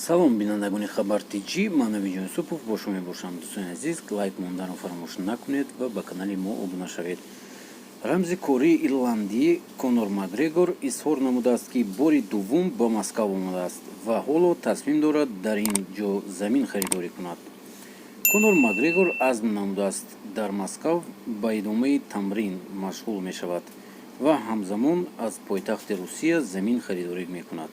Салом бинандагони хабар-тиҷӣ, ман Навиҷон Юсупов бо шумо мебошам. Дӯстони азиз, лайк монданро фаромӯш накунед ва ба канали мо обуна шавед. рамзи кории ирландӣ Конор Макгрегор изҳор намудааст, ки бори дуввум ба Москав омадааст ва ҳоло тасмим дорад дар ин ҷо замин харидорӣ кунад. Конор Макгрегор азм намудааст дар Москав ба идомаи тамрин машғул мешавад ва ҳамзамон аз пойтахти Русия замин харидорӣ мекунад.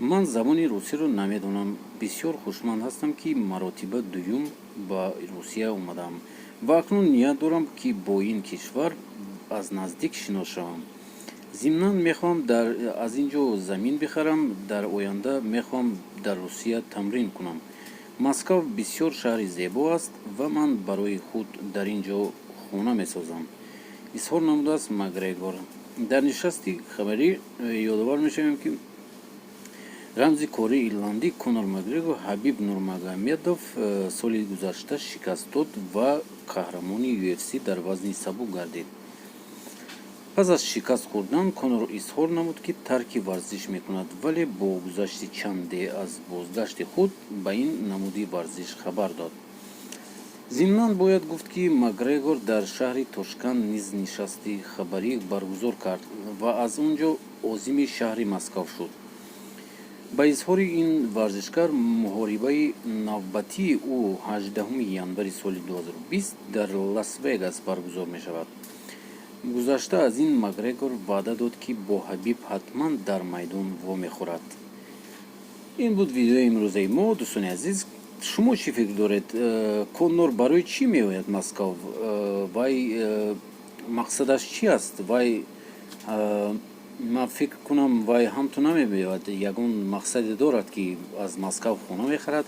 ман забони русиро намедонам. бисёр хушманд ҳастам, ки маротиба дуюм ба Русия омадам ва акнун ният дорам, ки бо ин кишвар аз наздик шинос шавам. зимнан мехоҳам аз ин ҷо замин бихарам. дар оянда мехоҳам дар Русия тамрин кунам. Москав бисёр шаҳри зебо аст ва ман барои худ дар ин ҷо хона месозам, изҳор намудааст Макгрегор. дар нишасти хабарӣ ёдовар мешавем, ки рамзи кории ирландӣ Конор Макгрегор Ҳабиб Нурмагомедов соли гузашта шикаст дод ва қаҳрамони UFC дар вазни сабук гардид. пас аз шикаст хӯрдан, Конор изҳор намуд, ки тарки варзиш мекунад, вале бо гузашти чанде аз бозгашти худ ба ин намуди варзиш хабар дод. зимнан бояд гуфт, ки Макгрегор дар шаҳри Тошканд низ нишасти хабарӣ баргузор кард ва аз он ҷо озими шаҳри Москав шуд. ба изҳори ин варзишкар, муҳорибаи навбатии ӯ 18 январи соли 2020 дар Лас-Вегас баргузор мешавад. гузашта аз ин Макгрегор ваъда дод, ки бо Ҳабиб ҳатман дар майдон вомехӯрад. ин буд видеои имрӯзаи мо. дӯстони азиз, шумо чӣ фикр доред? Конор барои чӣ меояд Москав? Вай мақсадаш чӣ аст? Вай ман фикр кунам, вай ҳамту намебиёяд. Ягон мақсаде дорад, ки аз Москав хона мехарад